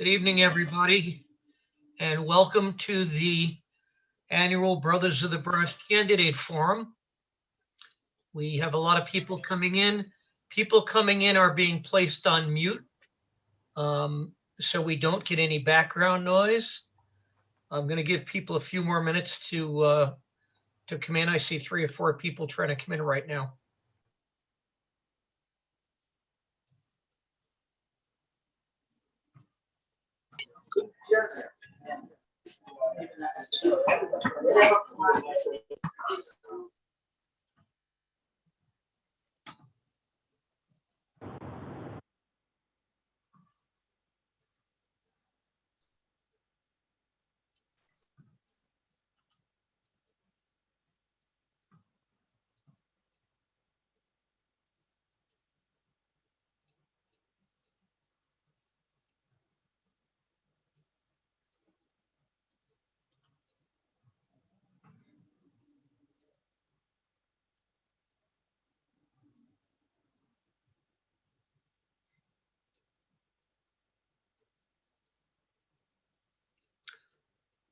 Good evening, everybody, and welcome to the annual Brothers of the Brush Candidate Forum. We have a lot of people coming in. People coming in are being placed on mute, so we don't get any background noise. I'm going to give people a few more minutes to come in. I see 3 or 4 people trying to come in right now.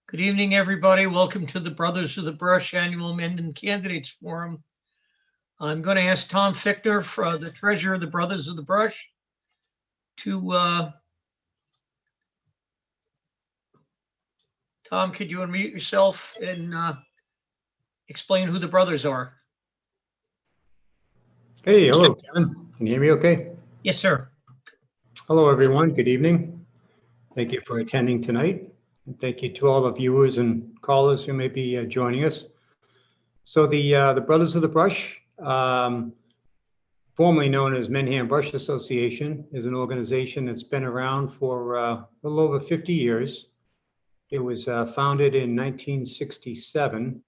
Good evening, everybody. Welcome to the Brothers of the Brush Annual Mendon Candidates Forum. I'm going to ask Tom Fichtner, the treasurer of the Brothers of the Brush, to Tom, could you unmute yourself and explain who the brothers are? Hey, hello, Kevin. Can you hear me okay? Yes, sir. Hello, everyone. Good evening. Thank you for attending tonight. And thank you to all the viewers and callers who may be joining us. So the Brothers of the Brush, formerly known as Mending Brush Association, is an organization that's been around for a little over 50 years. It was founded in 1967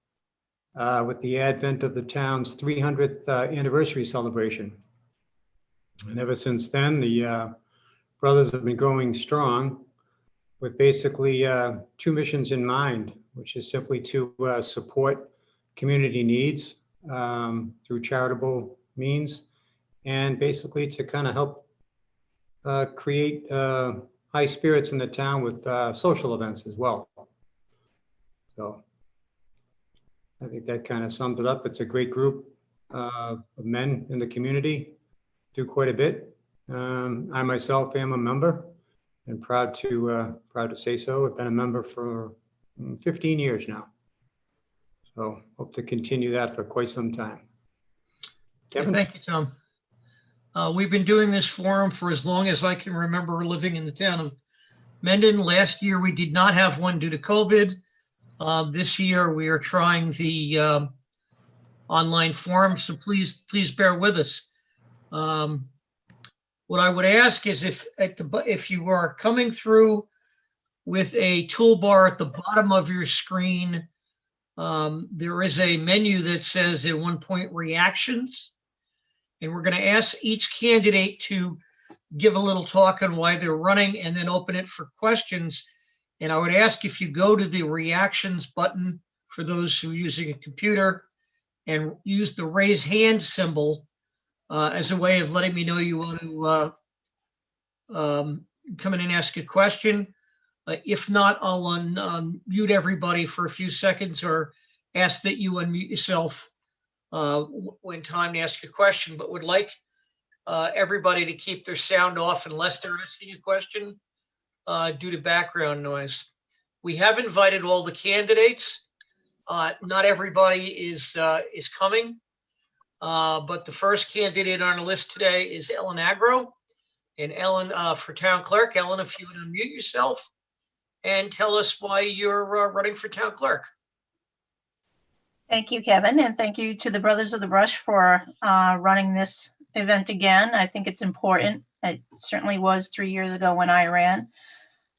with the advent of the town's 300th anniversary celebration. And ever since then, the brothers have been growing strong with basically 2 missions in mind, which is simply to support community needs through charitable means, and basically to kind of help create high spirits in the town with social events as well. So I think that kind of sums it up. It's a great group of men in the community, do quite a bit. I myself am a member and proud to say so. I've been a member for 15 years now. So hope to continue that for quite some time. Kevin? Thank you, Tom. We've been doing this forum for as long as I can remember living in the town of Mendon. Last year, we did not have one due to COVID. This year, we are trying the online forum, so please bear with us. What I would ask is if you are coming through with a toolbar at the bottom of your screen, there is a menu that says at one point reactions, and we're going to ask each candidate to give a little talk on why they're running and then open it for questions. And I would ask if you go to the reactions button for those who are using a computer and use the raise hand symbol as a way of letting me know you want to come in and ask a question. If not, I'll unmute everybody for a few seconds or ask that you unmute yourself when time to ask a question, but would like everybody to keep their sound off unless they're asking a question due to background noise. We have invited all the candidates. Not everybody is coming. But the first candidate on the list today is Ellen Agro. And Ellen, for town clerk, Ellen, if you would unmute yourself and tell us why you're running for town clerk. Thank you, Kevin, and thank you to the Brothers of the Brush for running this event again. I think it's important. It certainly was 3 years ago when I ran.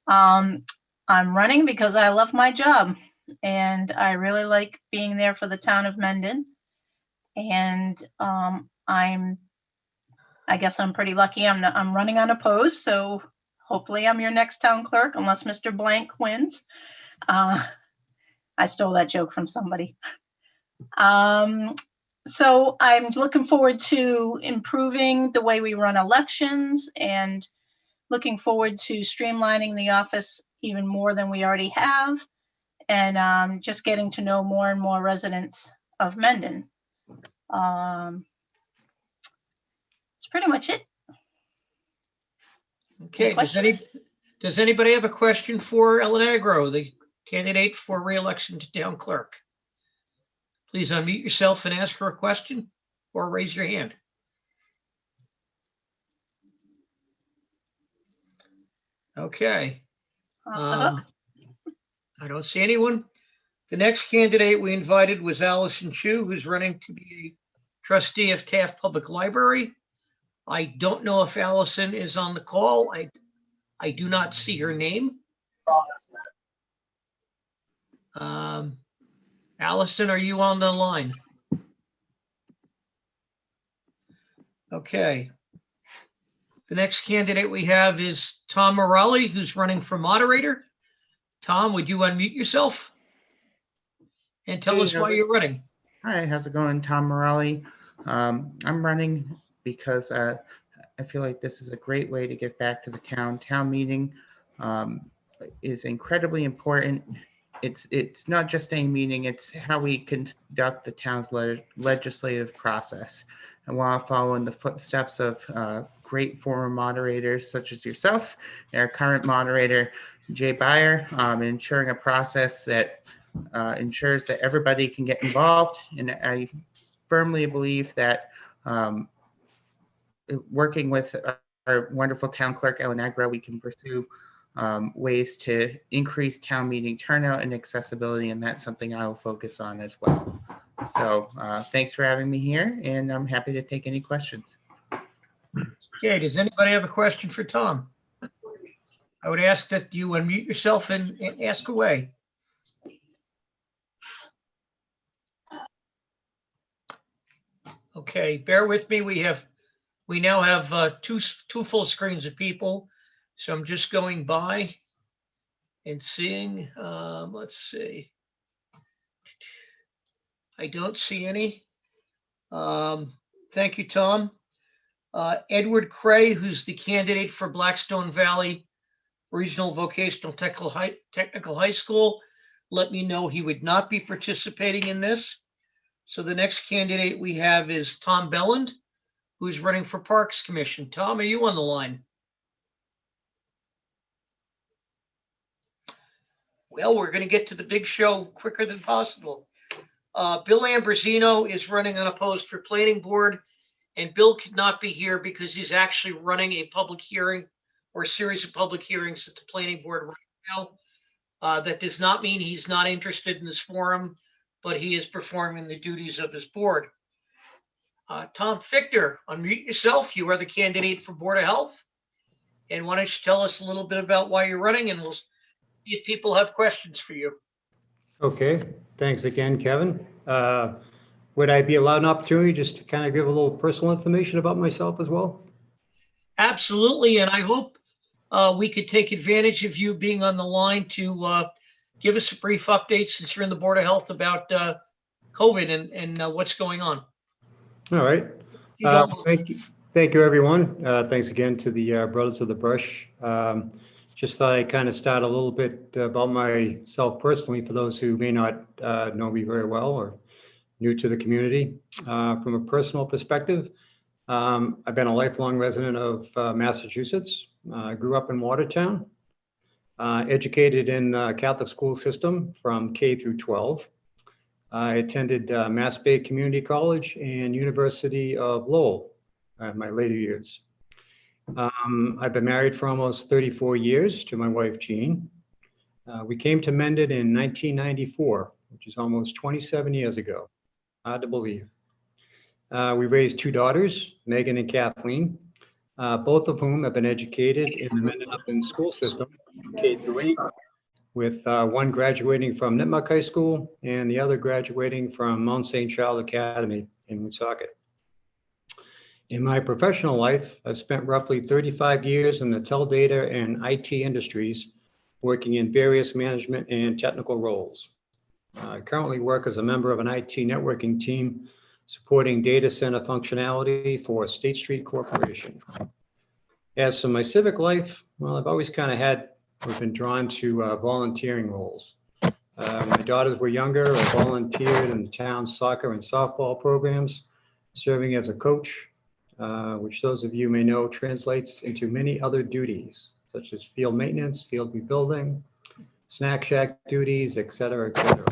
I'm running because I love my job, and I really like being there for the town of Mendon. And I guess I'm pretty lucky. I'm running unopposed, so hopefully I'm your next town clerk, unless Mr. Blank wins. I stole that joke from somebody. So I'm looking forward to improving the way we run elections and looking forward to streamlining the office even more than we already have, and just getting to know more and more residents of Mendon. That's pretty much it. Okay, does anybody have a question for Ellen Agro, the candidate for re-election to town clerk? Please unmute yourself and ask her a question or raise your hand. Okay. Off the hook. I don't see anyone. The next candidate we invited was Allison Chu, who's running to be a trustee of Taft Public Library. I don't know if Allison is on the call. I do not see her name. Allison, are you on the line? Okay. The next candidate we have is Tom Morelli, who's running for moderator. Tom, would you unmute yourself and tell us why you're running? Hi, how's it going? Tom Morelli. I'm running because I feel like this is a great way to give back to the town. Town meeting is incredibly important. It's not just a meeting, it's how we conduct the town's legislative process. I want to follow in the footsteps of great former moderators such as yourself, our current moderator, Jay Beyer, ensuring a process that ensures that everybody can get involved. And I firmly believe that working with our wonderful town clerk, Ellen Agro, we can pursue ways to increase town meeting turnout and accessibility, and that's something I will focus on as well. So thanks for having me here, and I'm happy to take any questions. Okay, does anybody have a question for Tom? I would ask that you unmute yourself and ask away. Okay, bear with me. We now have two full screens of people. So I'm just going by and seeing, let's see. I don't see any. Thank you, Tom. Edward Cray, who's the candidate for Blackstone Valley Regional Vocational Technical High School, let me know he would not be participating in this. So the next candidate we have is Tom Belland, who's running for Parks Commission. Tom, are you on the line? Well, we're going to get to the big show quicker than possible. Bill Ambrosino is running unopposed for Planning Board, and Bill could not be here because he's actually running a public hearing or a series of public hearings at the Planning Board right now. That does not mean he's not interested in this forum, but he is performing the duties of his board. Tom Fichter, unmute yourself. You are the candidate for Board of Health. And why don't you tell us a little bit about why you're running, and we'll see if people have questions for you. Okay, thanks again, Kevin. Would I be allowed an opportunity just to kind of give a little personal information about myself as well? Absolutely, and I hope we could take advantage of you being on the line to give us a brief update, since you're in the Board of Health, about COVID and what's going on. All right. Thank you, everyone. Thanks again to the Brothers of the Brush. Just thought I'd kind of start a little bit about myself personally for those who may not know me very well or new to the community. From a personal perspective, I've been a lifelong resident of Massachusetts. I grew up in Watertown, educated in the Catholic school system from K through 12. I attended Mass Bay Community College and University of Lowell in my later years. I've been married for almost 34 years to my wife, Jean. We came to Mendon in 1994, which is almost 27 years ago. Hard to believe. We raised two daughters, Megan and Kathleen, both of whom have been educated in the Mendon Upland school system, K through 8, with one graduating from Nipmuc High School and the other graduating from Mount St. Charles Academy in Woonsocket. In my professional life, I've spent roughly 35 years in the teledata and IT industries, working in various management and technical roles. I currently work as a member of an IT networking team supporting data center functionality for State Street Corporation. As for my civic life, well, I've always kind of been drawn to volunteering roles. My daughters were younger. I volunteered in the town's soccer and softball programs, serving as a coach, which those of you may know translates into many other duties, such as field maintenance, field rebuilding, snack shack duties, et cetera, et cetera.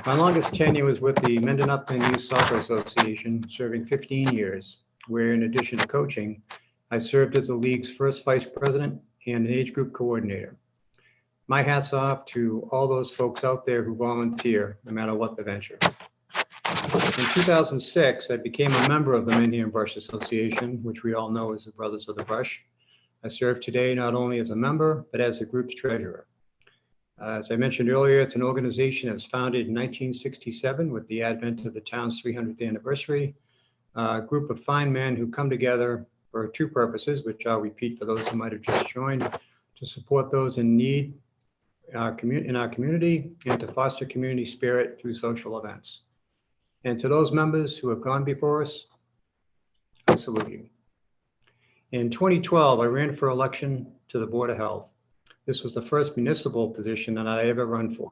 My longest tenure was with the Mendon Youth Soccer Association, serving 15 years, where in addition to coaching, I served as the league's first vice president and an age group coordinator. My hat's off to all those folks out there who volunteer, no matter what the venture. In 2006, I became a member of the Mending Brush Association, which we all know as the Brothers of the Brush. I serve today not only as a member, but as the group's treasurer. As I mentioned earlier, it's an organization that was founded in 1967 with the advent of the town's 300th anniversary. A group of fine men who come together for two purposes, which I'll repeat for those who might have just joined: to support those in need in our community and to foster community spirit through social events. And to those members who have gone before us, I salute you. In 2012, I ran for election to the Board of Health. This was the first municipal position that I ever run for.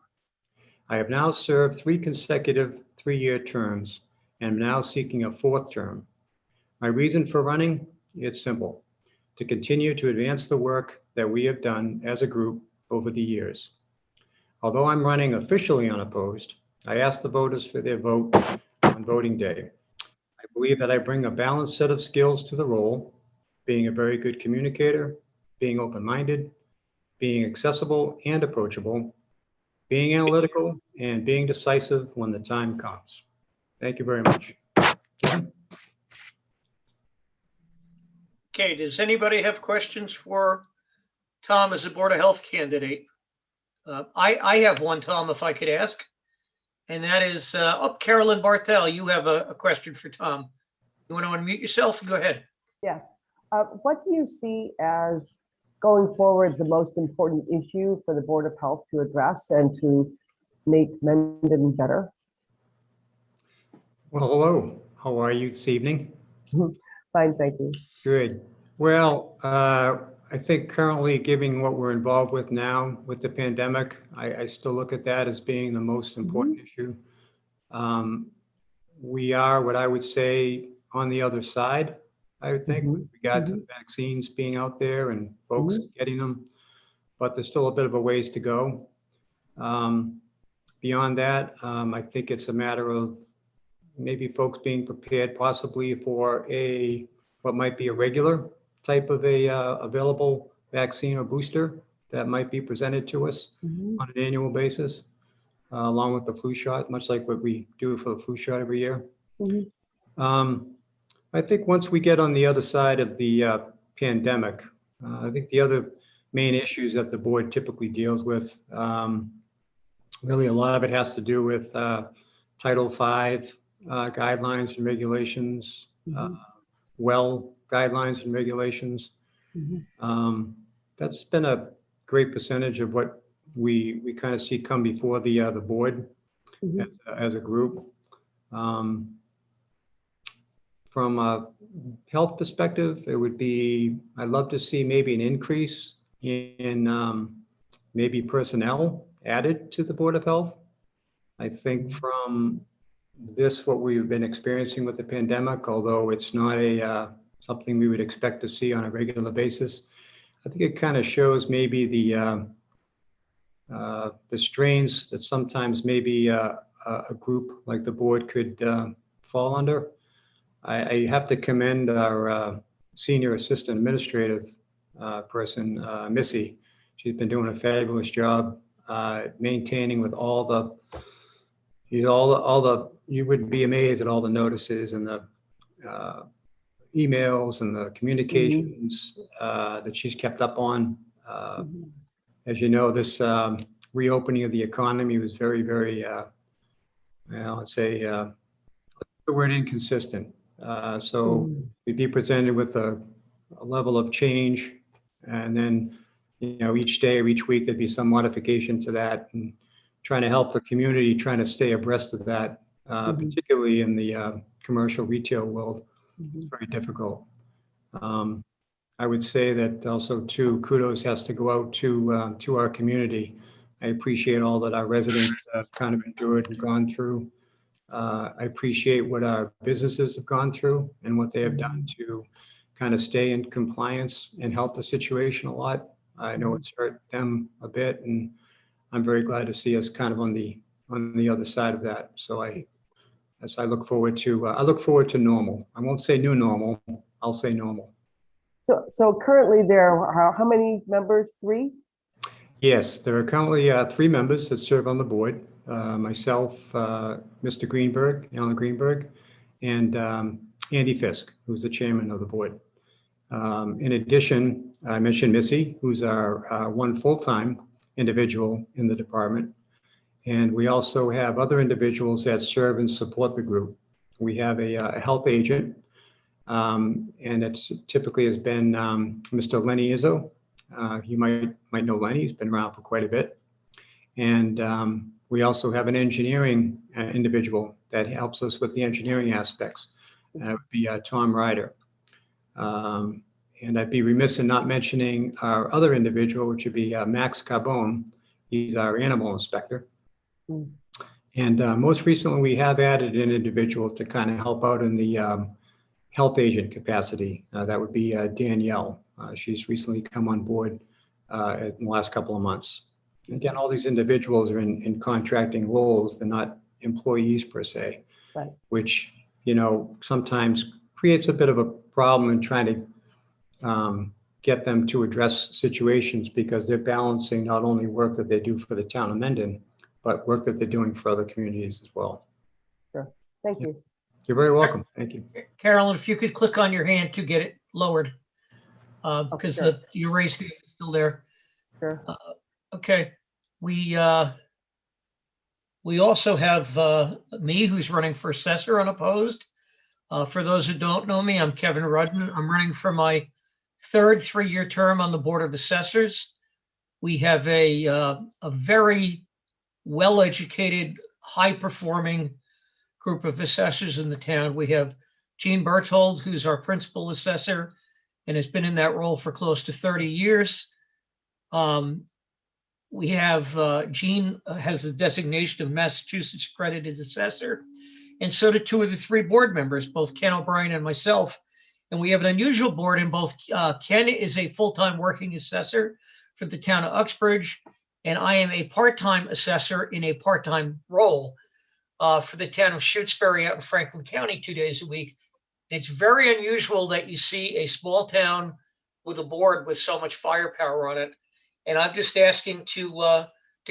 I have now served 3 consecutive 3-year terms and am now seeking a 4th term. My reason for running, it's simple: to continue to advance the work that we have done as a group over the years. Although I'm running officially unopposed, I ask the voters for their vote on voting day. I believe that I bring a balanced set of skills to the role, being a very good communicator, being open-minded, being accessible and approachable, being analytical, and being decisive when the time comes. Thank you very much. Okay, does anybody have questions for Tom as a Board of Health candidate? I have one, Tom, if I could ask. And that is, Carolyn Bartel, you have a question for Tom. You want to unmute yourself and go ahead. Yes. What do you see as going forward the most important issue for the Board of Health to address and to make Mendon better? Well, hello. How are you this evening? Fine, thank you. Good. Well, I think currently, given what we're involved with now with the pandemic, I still look at that as being the most important issue. We are, what I would say, on the other side, I would think, with regard to the vaccines being out there and folks getting them, but there's still a bit of a ways to go. Beyond that, I think it's a matter of maybe folks being prepared possibly for what might be a regular type of available vaccine or booster that might be presented to us on an annual basis, along with the flu shot, much like what we do for the flu shot every year. I think once we get on the other side of the pandemic, I think the other main issues that the board typically deals with, really a lot of it has to do with Title V guidelines and regulations, guidelines and regulations. That's been a great percentage of what we kind of see come before the board as a group. From a health perspective, it would be, I'd love to see maybe an increase in maybe personnel added to the Board of Health. I think from what we've been experiencing with the pandemic, although it's not something we would expect to see on a regular basis, I think it kind of shows maybe the strains that sometimes maybe a group like the board could fall under. I have to commend our senior assistant administrative person, Missy. She's been doing a fabulous job maintaining with all the, you would be amazed at all the notices and the emails and the communications that she's kept up on. As you know, this reopening of the economy was very, very, let's say, the word inconsistent. So we'd be presented with a level of change, and then, each day or each week there'd be some modification to that, and trying to help the community, trying to stay abreast of that, particularly in the commercial retail world. It's very difficult. I would say that also too, kudos has to go out to our community. I appreciate all that our residents have kind of endured and gone through. I appreciate what our businesses have gone through and what they have done to kind of stay in compliance and help the situation a lot. I know it's hurt them a bit, and I'm very glad to see us kind of on the other side of that. So I look forward to normal. I won't say new normal. I'll say normal. So currently there are how many members? 3? Yes, there are currently 3 members that serve on the board. Myself, Mr. Greenberg, Alan Greenberg, and Andy Fisk, who's the chairman of the board. In addition, I mentioned Missy, who's our one full-time individual in the department. And we also have other individuals that serve and support the group. We have a health agent, and it's typically has been Mr. Lenny Izzo. You might know Lenny, he's been around for quite a bit. And we also have an engineering individual that helps us with the engineering aspects. That would be Tom Ryder. And I'd be remiss in not mentioning our other individual, which would be Max Cabon. He's our animal inspector. And most recently, we have added an individual to kind of help out in the health agent capacity. That would be Danielle. She's recently come on board in the last couple of months. Again, all these individuals are in contracting roles. They're not employees per se, Right. which, sometimes creates a bit of a problem in trying to get them to address situations, because they're balancing not only work that they do for the town of Mendon, but work that they're doing for other communities as well. Sure. Thank you. You're very welcome. Thank you. Carolyn, if you could click on your hand to get it lowered, because sure. your raised hand is still there. Sure. Okay, we also have me, who's running for assessor unopposed. For those who don't know me, I'm Kevin Rudden. I'm running for my 3rd 3-year term on the Board of Assessors. We have a very well-educated, high-performing group of assessors in the town. We have Gene Berthold, who's our principal assessor and has been in that role for close to 30 years. We have Gene has the designation of Massachusetts Accredited Assessor, and so do 2 of the 3 board members, both Ken O'Brien and myself. And we have an unusual board in both. Ken is a full-time working assessor for the town of Uxbridge, and I am a part-time assessor in a part-time role for the town of Shutesbury out in Franklin County 2 days a week. It's very unusual that you see a small town with a board with so much firepower on it. And I'm just asking to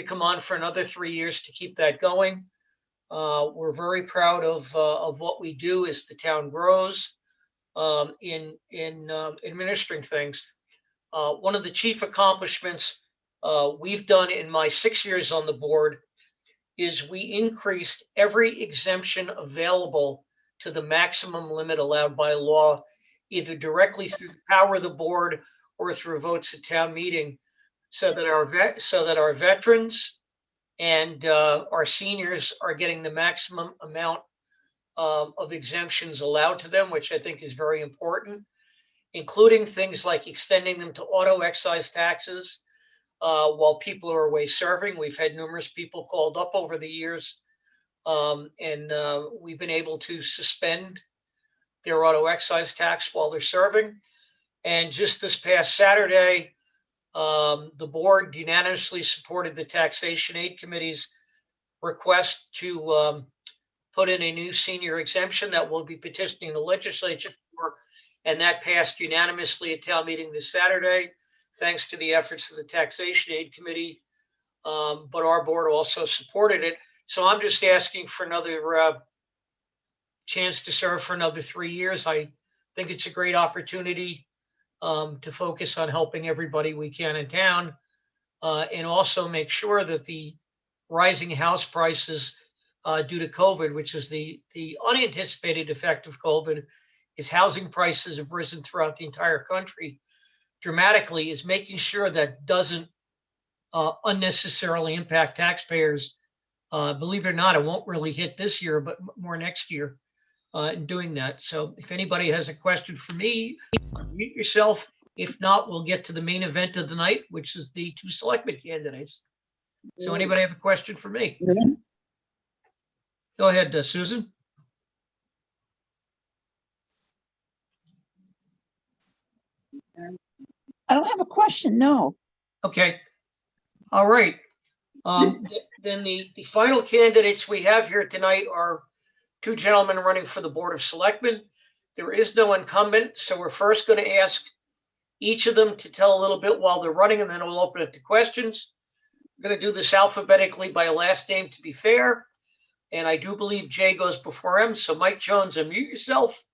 come on for another 3 years to keep that going. We're very proud of what we do as the town grows in administering things. One of the chief accomplishments we've done in my 6 years on the board is we increased every exemption available to the maximum limit allowed by law, either directly through the power of the board or through votes at town meeting, so that our veterans and our seniors are getting the maximum amount of exemptions allowed to them, which I think is very important, including things like extending them to auto excise taxes while people are away serving. We've had numerous people called up over the years, and we've been able to suspend their auto excise tax while they're serving. And just this past Saturday, the board unanimously supported the Taxation Aid Committee's request to put in a new senior exemption that we'll be petitioning the legislature for, and that passed unanimously at town meeting this Saturday, thanks to the efforts of the Taxation Aid Committee. But our board also supported it. So I'm just asking for another chance to serve for another 3 years. I think it's a great opportunity to focus on helping everybody we can in town, and also make sure that the rising house prices due to COVID, which is the unanticipated effect of COVID, is housing prices have risen throughout the entire country dramatically, is making sure that doesn't unnecessarily impact taxpayers. Believe it or not, it won't really hit this year, but more next year in doing that. So if anybody has a question for me, unmute yourself If not, we'll get to the main event of the night, which is the 2 selectmen candidates. So anybody have a question for me? Go ahead, Susan. I don't have a question, no. Okay. All right. Then the final candidates we have here tonight are 2 gentlemen running for the Board of Selectmen. There is no incumbent, so we're first going to ask each of them to tell a little bit while they're running, and then we'll open it to questions. We're going to do this alphabetically by last name to be fair. And I do believe Jay goes before him. So Mike Jones, unmute yourself.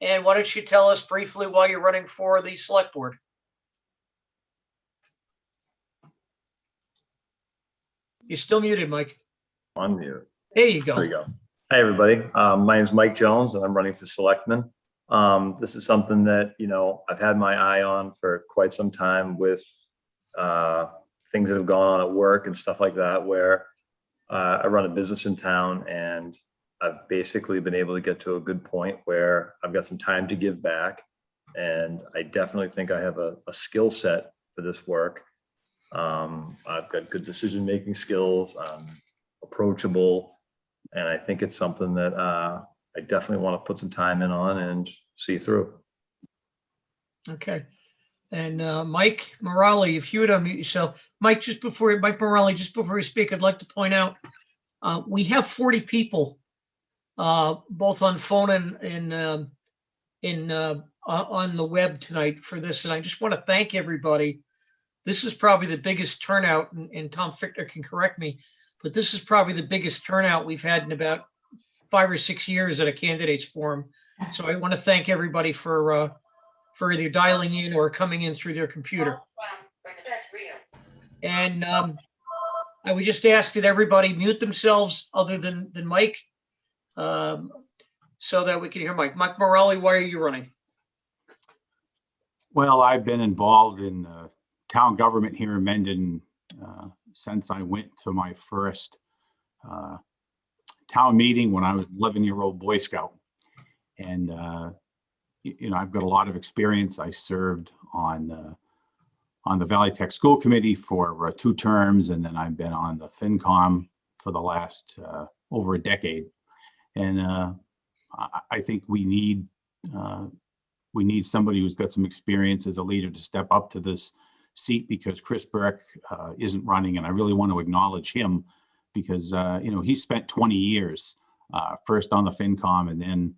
And why don't you tell us briefly why you're running for the select board? You're still muted, Mike. On mute. There you There go. you go. Hi, everybody. My name is Mike Jones, and I'm running for selectman. This is something that, I've had my eye on for quite some time with things that have gone on at work and stuff like that, where I run a business in town, and I've basically been able to get to a good point where I've got some time to give back. And I definitely think I have a skill set for this work. I've got good decision-making skills. I'm approachable. And I think it's something that I definitely want to put some time in on and see through. Okay. And Mike Morelli, if you would unmute yourself. Mike Morelli, just before we speak, I'd like to point out, we have 40 people, both on phone and on the web tonight for this. And I just want to thank everybody. This is probably the biggest turnout, and Tom Fichtner can correct me, but this is probably the biggest turnout we've had in about 5 or 6 years at a candidates forum. So I want to thank everybody for either dialing in or coming in through their computer. And I would just ask that everybody mute themselves other than Mike, so that we can hear Mike. Mike Morelli, why are you running? Well, I've been involved in town government here in Mendon since I went to my first town meeting when I was an 11-year-old Boy Scout. And, I've got a lot of experience. I served on the Valley Tech School Committee for 2 terms, and then I've been on the FinCom for the last over a decade. And I think we need somebody who's got some experience as a leader to step up to this seat, because Chris Burke isn't running, and I really want to acknowledge him because he spent 20 years first on the FinCom, and then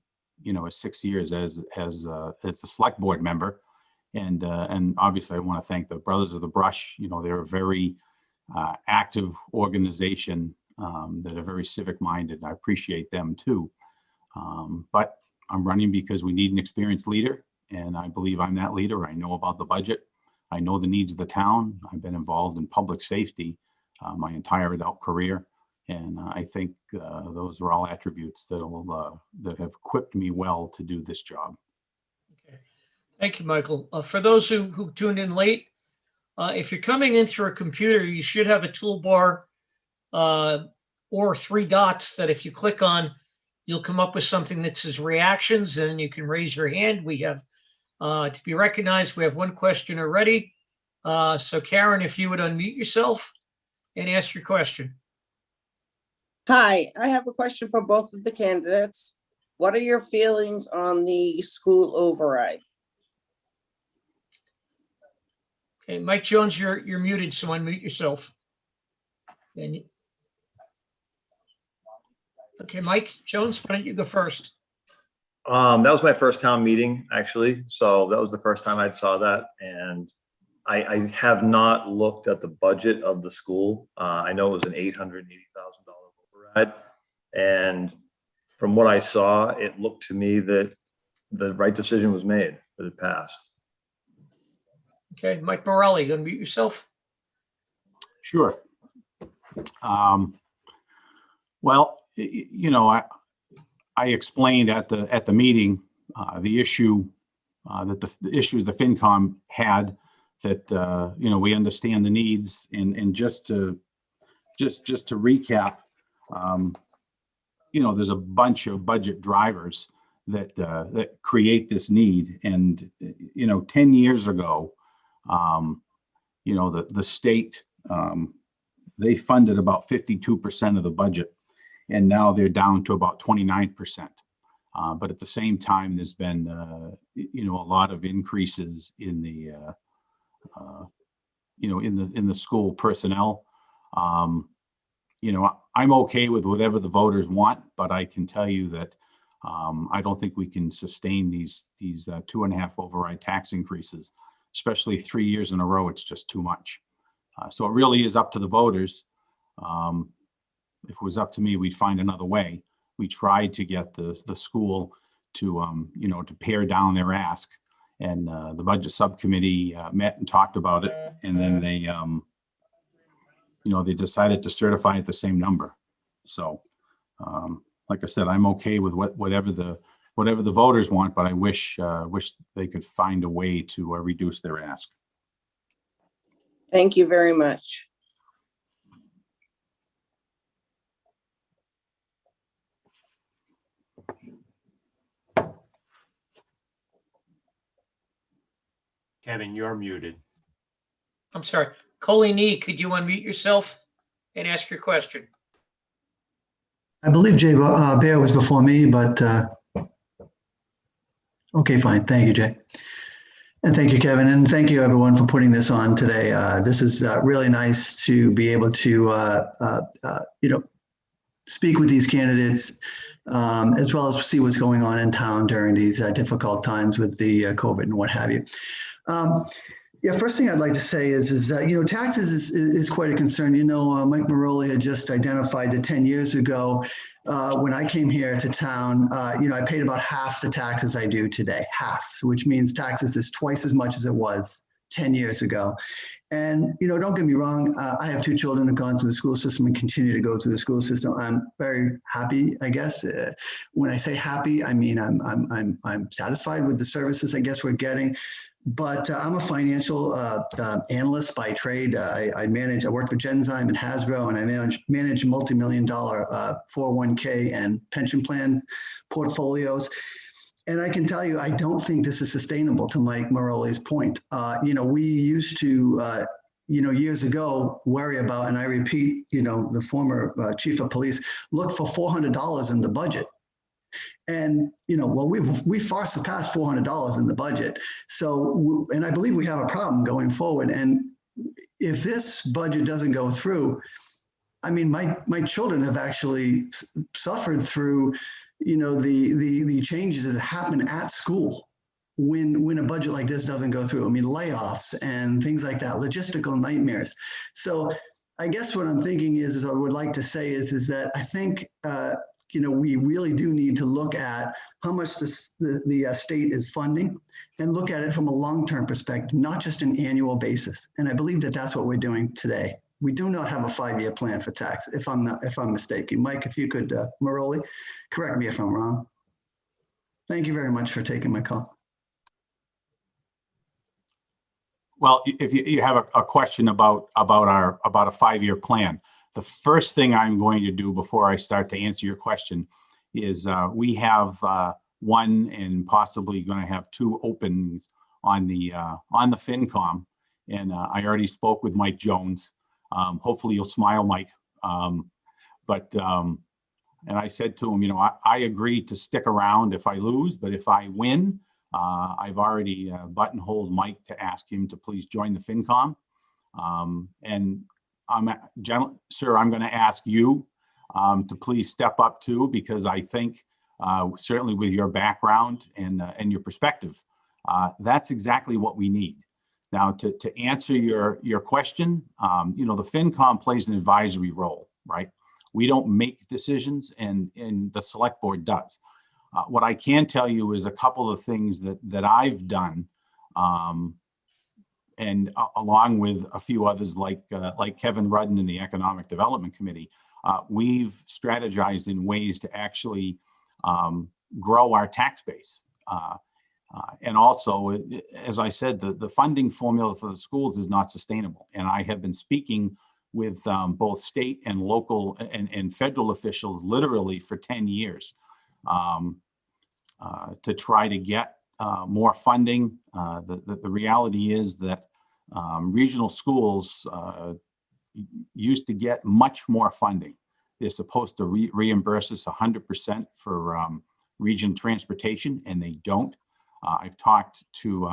6 years as the select board member. And obviously I want to thank the Brothers of the Brush. They're a very active organization that are very civic minded. I appreciate them too. But I'm running because we need an experienced leader, and I believe I'm that leader. I know about the budget. I know the needs of the town. I've been involved in public safety my entire adult career. And I think those are all attributes that have equipped me well to do this job. Okay. Thank you, Michael. For those who tuned in late, if you're coming in through a computer, you should have a toolbar or 3 dots that if you click on, you'll come up with something that says reactions, and you can raise your hand. We have, to be recognized, we have 1 question already. So Karen, if you would unmute yourself and ask your question. Hi, I have a question for both of the candidates. What are your feelings on the school override? Okay, Mike Jones, you're muted, so unmute yourself. Okay, Mike Jones, why don't you go first? That was my first town meeting, actually. So that was the first time I saw that. And I have not looked at the budget of the school. I know it was an $880,000 override. And from what I saw, it looked to me that the right decision was made, that it passed. Okay, Mike Morelli, unmute yourself. Sure. Well, I explained at the meeting the issue the issues the FinCom had, that we understand the needs, and just to recap, there's a bunch of budget drivers that create this need. And, 10 years ago, the state, they funded about 52% of the budget, and now they're down to about 29%. But at the same time, there's been, a lot of increases in the, in the school personnel. I'm okay with whatever the voters want, but I can tell you that I don't think we can sustain these 2.5 override tax increases, especially 3 years in a row. It's just too much. So it really is up to the voters. If it was up to me, we'd find another way. We tried to get the school to, to pare down their ask, and the budget subcommittee met and talked about it, and then they, they decided to certify at the same number. So, like I said, I'm okay with whatever the voters want, but I wish they could find a way to reduce their ask. Thank you very much. Kevin, you're muted. I'm sorry. Colleen, could you unmute yourself and ask your question? I believe Jay Bear was before me, but okay, fine. Thank you, Jay. And thank you, Kevin. And thank you, everyone, for putting this on today. This is really nice to be able to, speak with these candidates, as well as see what's going on in town during these difficult times with the COVID and what have you. First thing I'd like to say is that, taxes is quite a concern. Mike Morelli had just identified that 10 years ago, when I came here to town, I paid about half the taxes I do today, half, which means taxes is twice as much as it was 10 years ago. And, don't get me wrong, I have 2 children who have gone through the school system and continue to go through the school system. I'm very happy, I guess. When I say happy, I mean I'm satisfied with the services I guess we're getting. But I'm a financial analyst by trade. I worked for Genzyme and Hasbro, and I manage multi-million-dollar 401k and pension plan portfolios. And I can tell you, I don't think this is sustainable, to Mike Morelli's point. We used to, years ago, worry about, and I repeat, the former chief of police, look for $400 in the budget. And, we far surpassed $400 in the budget. So, and I believe we have a problem going forward. And if this budget doesn't go through, I mean, my children have actually suffered through, the changes that happen at school when a budget like this doesn't go through. I mean, layoffs and things like that, logistical nightmares. So I guess what I'm thinking is I would like to say is that I think, we really do need to look at how much the state is funding and look at it from a long-term perspective, not just an annual basis. And I believe that that's what we're doing today. We do not have a 5-year plan for tax, if I'm mistaken. Mike, if you could, Morelli, correct me if I'm wrong. Thank you very much for taking my call. Well, if you have a question about a 5-year plan, the first thing I'm going to do before I start to answer your question is we have 1 and possibly going to have 2 openings on the FinCom, and I already spoke with Mike Jones. Hopefully you'll smile, Mike. And I said to him, I agree to stick around if I lose, but if I win, I've already buttonholed Mike to ask him to please join the FinCom. And sir, I'm going to ask you to please step up too, because I think certainly with your background and your perspective, that's exactly what we need. Now, to answer your question, the FinCom plays an advisory role, right? We don't make decisions, and the select board does. What I can tell you is a couple of things that I've done, and along with a few others like Kevin Rudden in the Economic Development Committee, we've strategized in ways to actually grow our tax base. And also, as I said, the funding formula for the schools is not sustainable. And I have been speaking with both state and local and federal officials literally for 10 years. to try to get more funding. The reality is that regional schools used to get much more funding. They're supposed to reimburse us 100% for region transportation, and they don't. I've talked to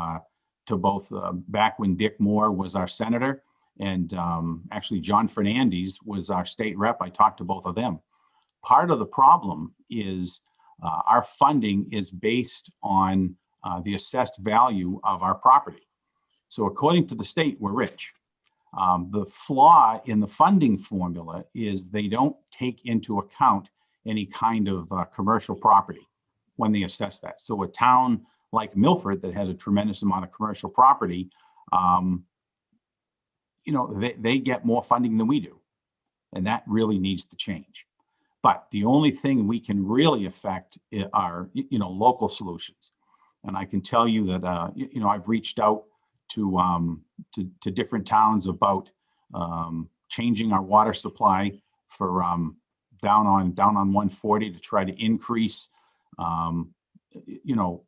both back when Dick Moore was our senator, and actually John Fernandez was our state rep. I talked to both of them. Part of the problem is our funding is based on the assessed value of our property. So according to the state, we're rich. The flaw in the funding formula is they don't take into account any kind of commercial property when they assess that. So a town like Milford that has a tremendous amount of commercial property, they get more funding than we do. And that really needs to change. But the only thing we can really affect are, local solutions. And I can tell you that, I've reached out to different towns about changing our water supply for down on 140 to try to increase,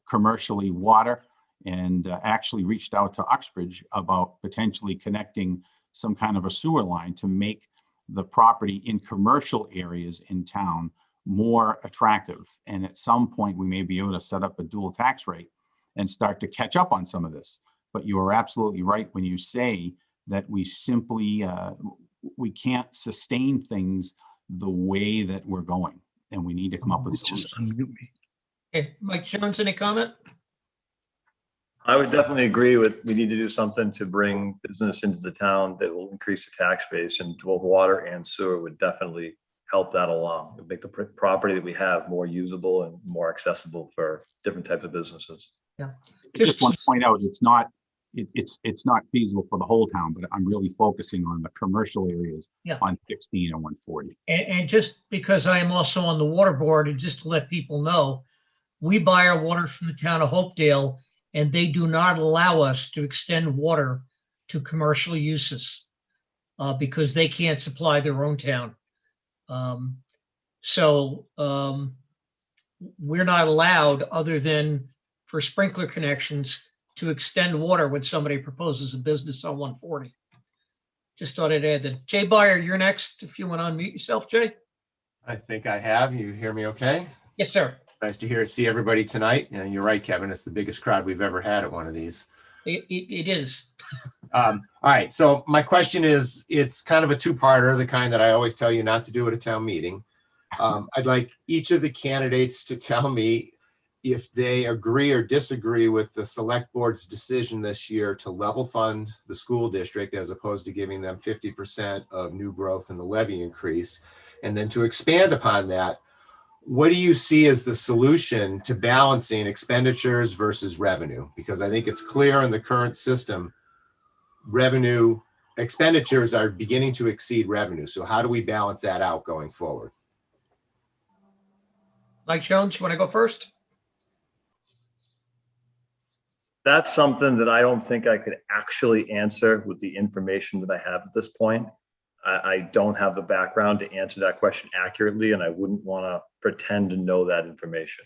commercially water, and actually reached out to Uxbridge about potentially connecting some kind of a sewer line to make the property in commercial areas in town more attractive. And at some point, we may be able to set up a dual tax rate and start to catch up on some of this. But you are absolutely right when you say that we simply, we can't sustain things the way that we're going, and we need to come up with solutions. Okay, Mike Jones, any comment? I would definitely agree with, we need to do something to bring business into the town that will increase the tax base, and both water and sewer would definitely help that along. It would make the property that we have more usable and more accessible for different types of businesses. Yeah. Just want to point out, it's not feasible for the whole town, but I'm really focusing on the commercial areas on 16 and 140. And just because I am also on the water board, and just to let people know, we buy our water from the town of Hopedale, and they do not allow us to extend water to commercial uses because they can't supply their own town. So we're not allowed, other than for sprinkler connections, to extend water when somebody proposes a business on 140. Just thought I'd add that. Jay Byer, you're next. If you want to unmute yourself, Jay. I think I have. You hear me okay? Yes, sir. Nice to see everybody tonight. And you're right, Kevin. It's the biggest crowd we've ever had at one of these. It is. All right. So my question is, it's kind of a two-parter, the kind that I always tell you not to do at a town meeting. I'd like each of the candidates to tell me if they agree or disagree with the select board's decision this year to level fund the school district as opposed to giving them 50% of new growth and the levy increase. And then to expand upon that, what do you see as the solution to balancing expenditures versus revenue? Because I think it's clear in the current system, expenditures are beginning to exceed revenue. So how do we balance that out going forward? Mike Jones, you want to go first? That's something that I don't think I could actually answer with the information that I have at this point. I don't have the background to answer that question accurately, and I wouldn't want to pretend to know that information.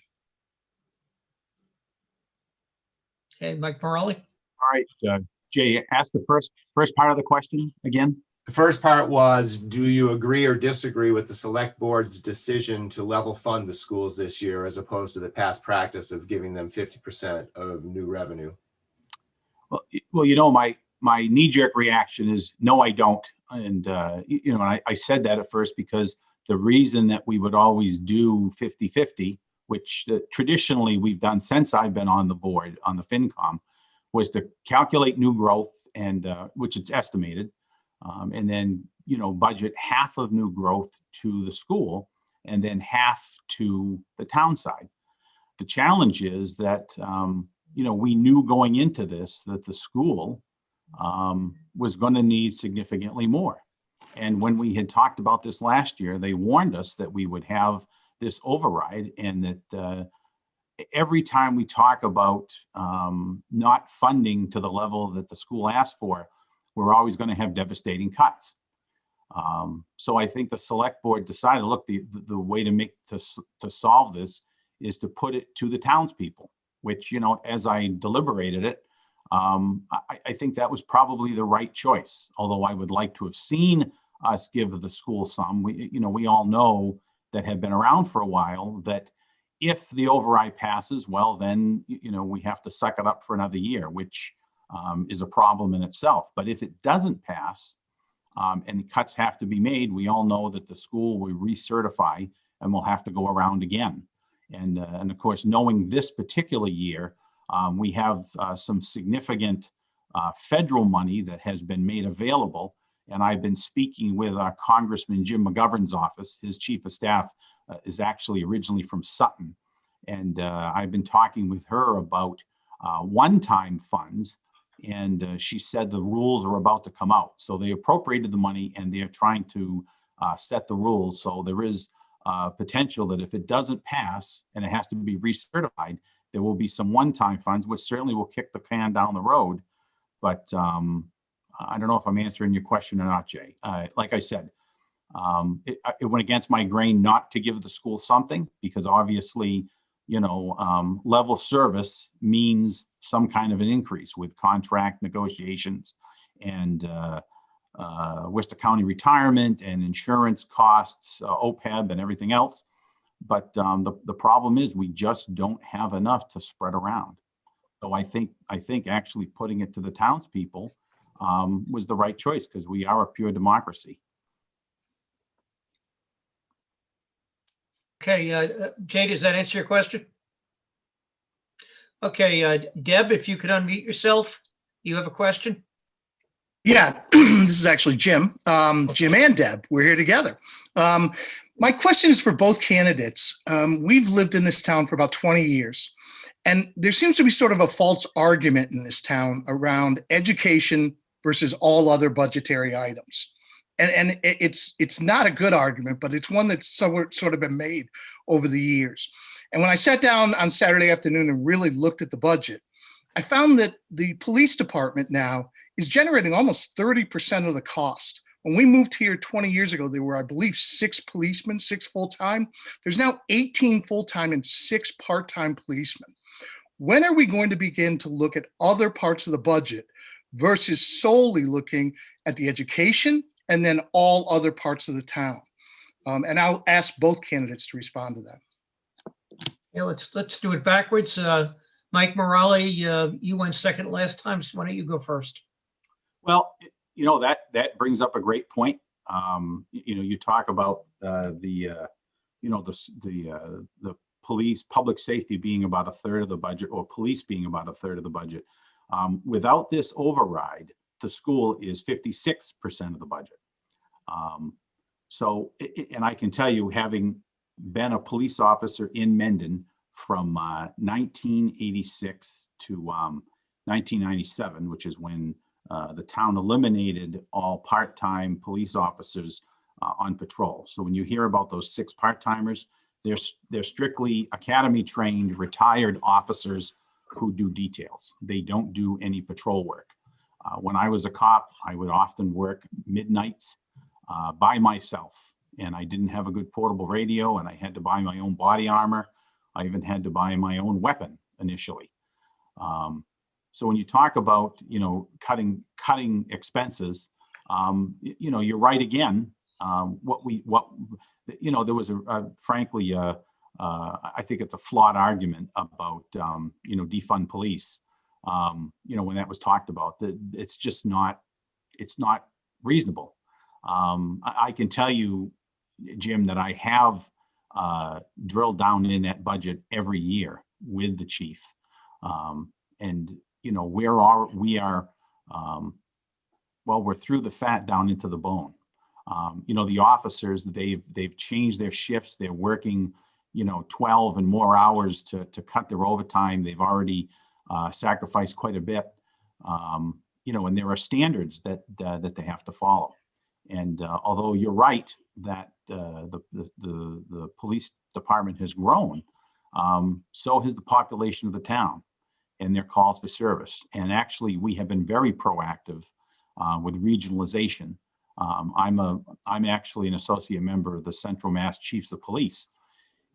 Okay, Mike Morelli. All right, Jay, ask the first part of the question again. The first part was, do you agree or disagree with the select board's decision to level fund the schools this year as opposed to the past practice of giving them 50% of new revenue? Well, my knee-jerk reaction is no, I don't. And, I said that at first because the reason that we would always do 50-50, which traditionally we've done since I've been on the board, on the FinCom, was to calculate new growth, and which it's estimated, and then, budget half of new growth to the school and then half to the town side. The challenge is that, we knew going into this that the school was going to need significantly more. And when we had talked about this last year, they warned us that we would have this override, and that every time we talk about not funding to the level that the school asked for, we're always going to have devastating cuts. So I think the select board decided, look, the way to solve this is to put it to the townspeople, which, you know, as I deliberated it, I think that was probably the right choice. Although I would like to have seen us give the school some. We all know that have been around for a while that if the override passes, well, then, we have to suck it up for another year, which is a problem in itself. But if it doesn't pass and cuts have to be made, we all know that the school will recertify and will have to go around again. And of course, knowing this particular year, we have some significant federal money that has been made available. And I've been speaking with our Congressman Jim McGovern's office. His chief of staff is actually originally from Sutton. And I've been talking with her about one-time funds. And she said the rules are about to come out. So they appropriated the money and they're trying to set the rules. So there is potential that if it doesn't pass and it has to be recertified, there will be some one-time funds, which certainly will kick the can down the road. But I don't know if I'm answering your question or not, Jay. Like I said, it went against my grain not to give the school something because obviously, level service means some kind of an increase with contract negotiations and Worcester County retirement and insurance costs, OPEB and everything else. But the problem is we just don't have enough to spread around. So I think actually putting it to the townspeople was the right choice because we are a pure democracy. Okay, Jay, does that answer your question? Okay, Deb, if you could unmute yourself, you have a question? Yeah, this is actually Jim. Jim and Deb, we're here together. My question is for both candidates. We've lived in this town for about 20 years, and there seems to be sort of a false argument in this town around education versus all other budgetary items. And it's not a good argument, but it's one that's sort of been made over the years. And when I sat down on Saturday afternoon and really looked at the budget, I found that the police department now is generating almost 30% of the cost. When we moved here 20 years ago, there were, I believe, 6 policemen, 6 full-time. There's now 18 full-time and 6 part-time policemen. When are we going to begin to look at other parts of the budget versus solely looking at the education and then all other parts of the town? And I'll ask both candidates to respond to that. Yeah, let's do it backwards. Mike Morelli, you went second last time, so why don't you go first? Well, that brings up a great point. You talk about the police, public safety being about a third of the budget, or police being about a third of the budget. Without this override, the school is 56% of the budget. And I can tell you, having been a police officer in Mendon from 1986 to 1997, which is when the town eliminated all part-time police officers on patrol. So when you hear about those 6 part-timers, they're strictly academy-trained, retired officers who do details. They don't do any patrol work. When I was a cop, I would often work midnights by myself, and I didn't have a good portable radio, and I had to buy my own body armor. I even had to buy my own weapon initially. So when you talk about, cutting expenses, you're right again. There was frankly, I think it's a flawed argument about, defund police. When that was talked about, it's not reasonable. I can tell you, Jim, that I have drilled down in that budget every year with the chief. We're through the fat down into the bone. The officers, they've changed their shifts. They're working, 12 and more hours to cut their overtime. They've already sacrificed quite a bit, and there are standards that they have to follow. And although you're right that the police department has grown, so has the population of the town and their calls for service. And actually, we have been very proactive with regionalization. I'm actually an associate member of the Central Mass Chiefs of Police.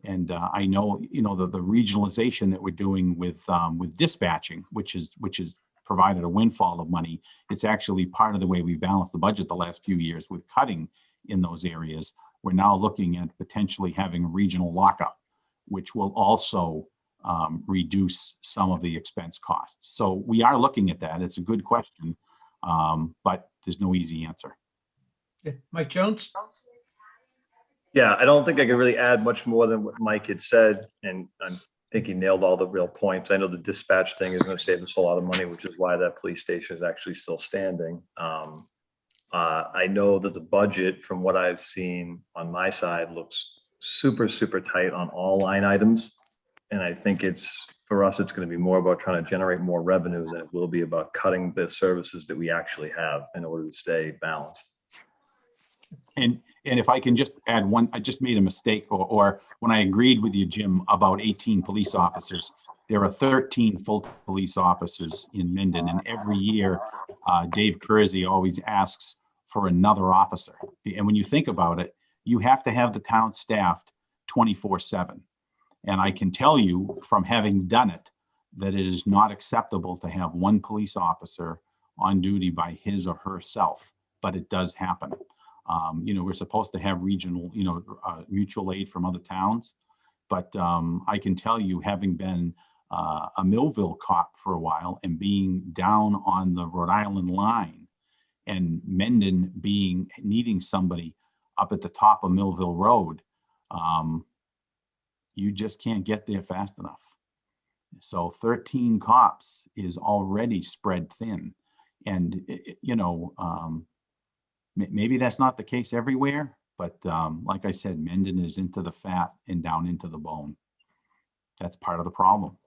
And I know, the regionalization that we're doing with dispatching, which is provided a windfall of money. It's actually part of the way we balanced the budget the last few years with cutting in those areas. We're now looking at potentially having regional lockup, which will also reduce some of the expense costs. So we are looking at that. It's a good question, but there's no easy answer. Okay. Mike Jones? Yeah, I don't think I can really add much more than what Mike had said, and I think he nailed all the real points. I know the dispatch thing is going to save us a lot of money, which is why that police station is actually still standing. I know that the budget, from what I've seen on my side, looks super, super tight on all line items. And I think for us, it's going to be more about trying to generate more revenue than it will be about cutting the services that we actually have in order to stay balanced. And if I can just add one, I just made a mistake, or when I agreed with you, Jim, about 18 police officers, there are 13 full police officers in Mendon, and every year, Dave Kersey always asks for another officer. And when you think about it, you have to have the town staffed 24/7. And I can tell you from having done it, that it is not acceptable to have one police officer on duty by his or herself, but it does happen. We're supposed to have regional, mutual aid from other towns. But I can tell you, having been a Millville cop for a while and being down on the Rhode Island line, and Mendon needing somebody up at the top of Millville Road, you just can't get there fast enough. So 13 cops is already spread thin. And, maybe that's not the case everywhere, but like I said, Mendon is into the fat and down into the bone. That's part of the problem.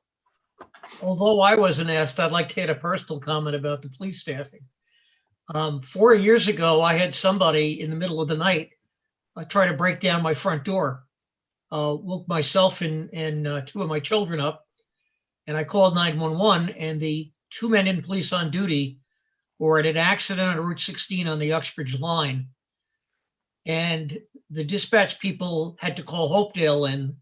Although I wasn't asked, I'd like to add a personal comment about the police staffing. 4 years ago, I had somebody in the middle of the night try to break down my front door. Woke myself and two of my children up, and I called 911, and the two men in police on duty were at an accident on Route 16 on the Uxbridge line. And the dispatch people had to call Hopedale in.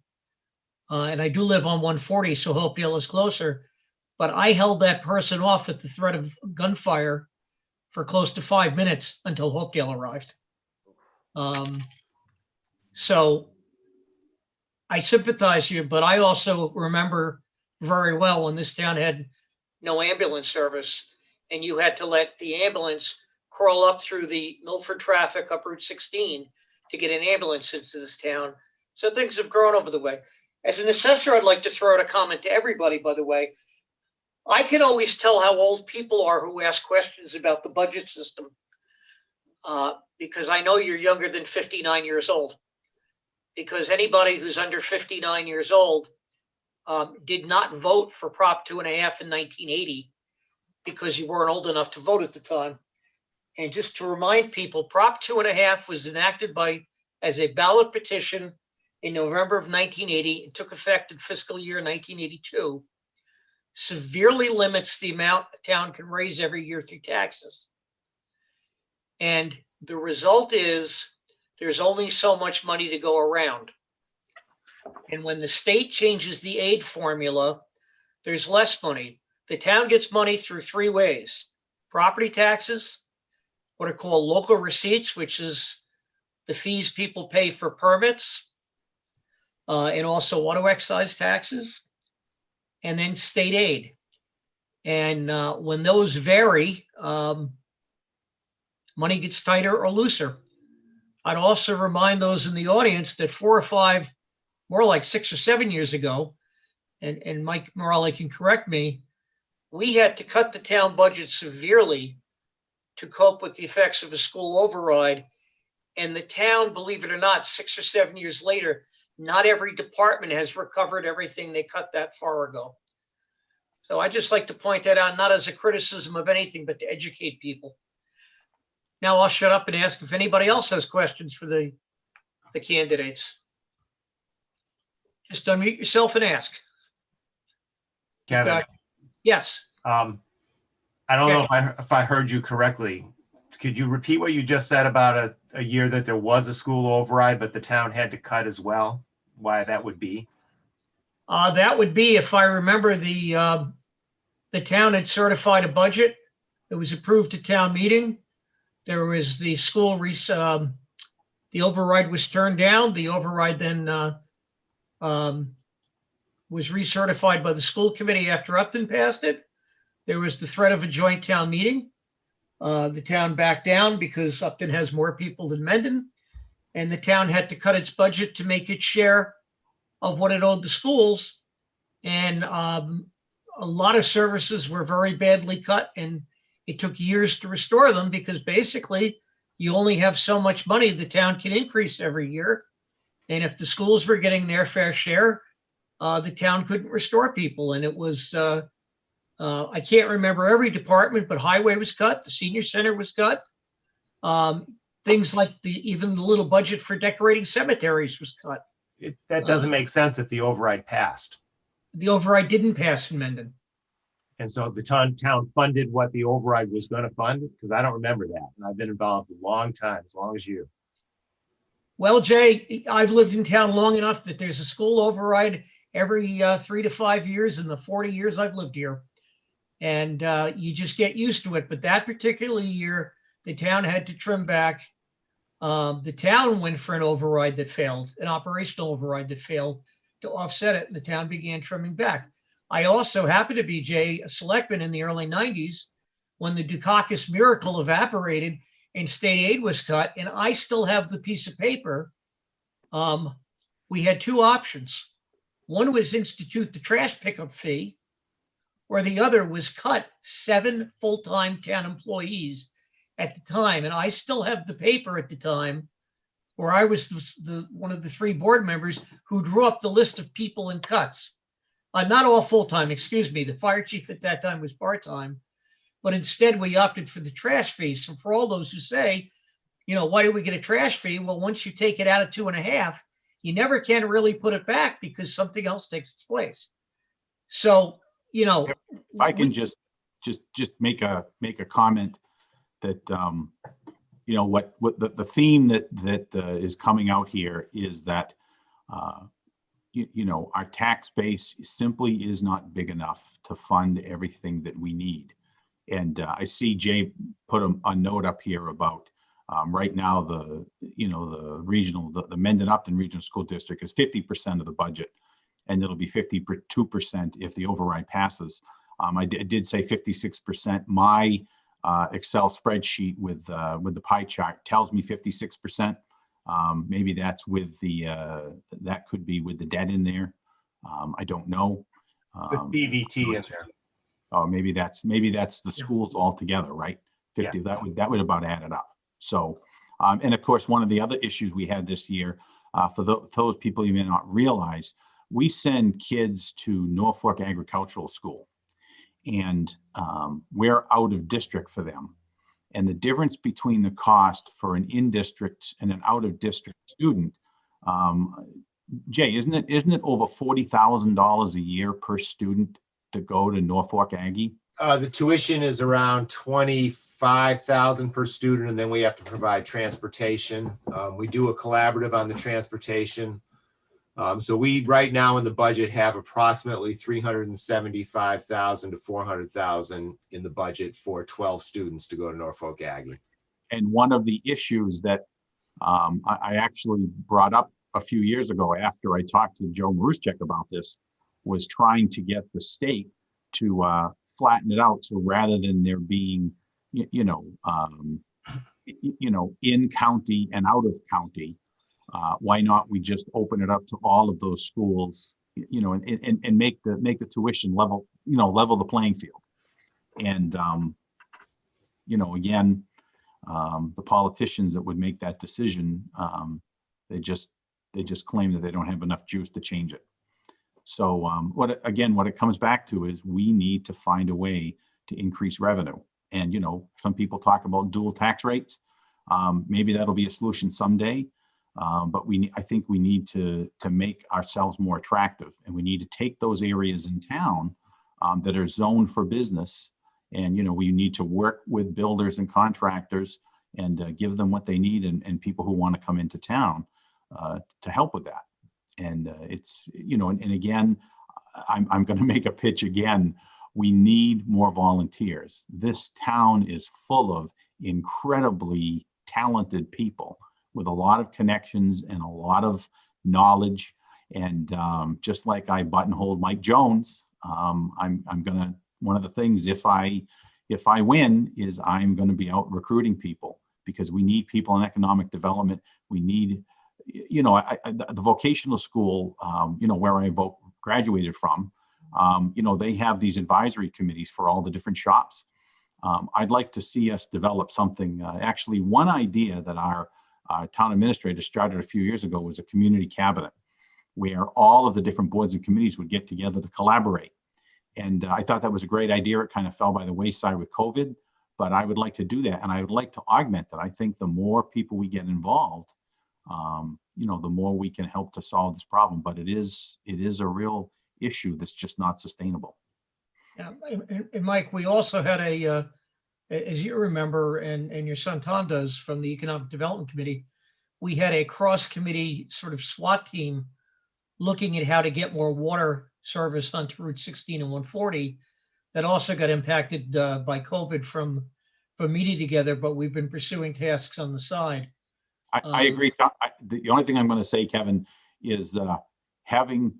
And I do live on 140, so Hopedale is closer. But I held that person off at the threat of gunfire for close to 5 minutes until Hopedale arrived. So I sympathize you, but I also remember very well when this town had no ambulance service, and you had to let the ambulance crawl up through the Milford traffic up Route 16 to get an ambulance into this town. So things have grown over the way. As an assessor, I'd like to throw out a comment to everybody, by the way. I can always tell how old people are who ask questions about the budget system, because I know you're younger than 59 years old. Because anybody who's under 59 years old did not vote for Prop 2.5 in 1980 because you weren't old enough to vote at the time. And just to remind people, Prop 2.5 was enacted as a ballot petition in November of 1980 and took effect in fiscal year 1982, severely limits the amount a town can raise every year through taxes. And the result is there's only so much money to go around. And when the state changes the aid formula, there's less money. The town gets money through three ways: property taxes, what are called local receipts, which is the fees people pay for permits, and also auto excise taxes, and then state aid. And when those vary, money gets tighter or looser. I'd also remind those in the audience that 4 or 5, more like 6 or 7 years ago, and Mike Morelli can correct me, we had to cut the town budget severely to cope with the effects of a school override. And the town, believe it or not, 6 or 7 years later, not every department has recovered everything they cut that far ago. So I just like to point that out, not as a criticism of anything, but to educate people. Now I'll shut up and ask if anybody else has questions for the candidates. Just unmute yourself and ask. Kevin, Yes. I don't know if I heard you correctly. Could you repeat what you just said about a year that there was a school override, but the town had to cut as well? why that would be. That would be, if I remember, the town had certified a budget. It was approved at town meeting. There was the school, the override was turned down. The override then was recertified by the school committee after Upton passed it. There was the threat of a joint town meeting. The town backed down because Upton has more people than Mendon, and the town had to cut its budget to make its share of what it owed the schools. And a lot of services were very badly cut, and it took years to restore them because basically you only have so much money the town can increase every year. And if the schools were getting their fair share, the town couldn't restore people. And it was, I can't remember every department, but highway was cut, the senior center was cut. Things like even the little budget for decorating cemeteries was cut. That doesn't make sense if the override passed. The override didn't pass in Mendon. And so the town funded what the override was going to fund? Because I don't remember that. And I've been involved a long time, as long as you. Well, Jay, I've lived in town long enough that there's a school override every 3 to 5 years in the 40 years I've lived here. And you just get used to it. But that particular year, the town had to trim back. The town went for an override that failed, an operational override that failed to offset it. And the town began trimming back. I also happened to be, Jay, a selectman in the early 90s when the Dukakis miracle evaporated and state aid was cut. And I still have the piece of paper. We had two options. One was institute the trash pickup fee, or the other was cut 7 full-time town employees at the time. And I still have the paper at the time where I was one of the 3 board members who drew up the list of people in cuts. Not all full-time, excuse me. The fire chief at that time was part-time, but instead we opted for the trash fee. So for all those who say, you know, why do we get a trash fee? Well, once you take it out of 2.5, you never can really put it back because something else takes its place. So, you know, If I can just make a comment that you know what the theme that is coming out here is that you know, our tax base simply is not big enough to fund everything that we need. And I see Jay put a note up here about right now the Mendon Upton Regional School District is 50% of the budget, and it'll be 52% if the override passes. I did say 56%. My Excel spreadsheet with the pie chart tells me 56%. Maybe that's with that could be with the debt in there. I don't know. The BVT in there. Oh, maybe that's the schools altogether, right? 50. Yeah. That would about add it up. So, and of course, one of the other issues we had this year, for those people you may not realize, we send kids to Norfolk Agricultural School, and we're out of district for them. And the difference between the cost for an in-district and an out-of-district student, Jay, isn't it over $40,000 a year per student to go to Norfolk Aggie? The tuition is around $25,000 per student, and then we have to provide transportation. We do a collaborative on the transportation. So we right now in the budget have approximately $375,000 to $400,000 in the budget for 12 students to go to Norfolk Aggie. And one of the issues that I actually brought up a few years ago after I talked to Joe Maruschek about this was trying to get the state to flatten it out. So rather than there being, in county and out of county, why not we just open it up to all of those schools, and make the tuition level, level the playing field. And, again, the politicians that would make that decision, they just claim that they don't have enough juice to change it. So what it comes back to is we need to find a way to increase revenue. And, some people talk about dual tax rates. Maybe that'll be a solution someday. But I think we need to make ourselves more attractive, and we need to take those areas in town that are zoned for business. And, we need to work with builders and contractors and give them what they need and people who want to come into town to help with that. And it's, and again, I'm going to make a pitch again. We need more volunteers. This town is full of incredibly talented people with a lot of connections and a lot of knowledge. And just like I buttonholed Mike Jones, I'm gonna, one of the things, if I win, is I'm going to be out recruiting people, because we need people in economic development. We need, the vocational school, where I graduated from, they have these advisory committees for all the different shops. I'd like to see us develop something. Actually, one idea that our town administrator started a few years ago was a community cabinet, where all of the different boards and committees would get together to collaborate. And I thought that was a great idea. It kind of fell by the wayside with COVID, but I would like to do that. And I would like to augment that. I think the more people we get involved, the more we can help to solve this problem. But it is a real issue that's just not sustainable. Yeah, and Mike, we also had as you remember, and your son Tom does, from the Economic Development Committee, we had a cross-committee sort of SWAT team looking at how to get more water service onto Route 16 and 140 that also got impacted by COVID from meeting together, but we've been pursuing tasks on the side. I agree. The only thing I'm going to say, Kevin, is having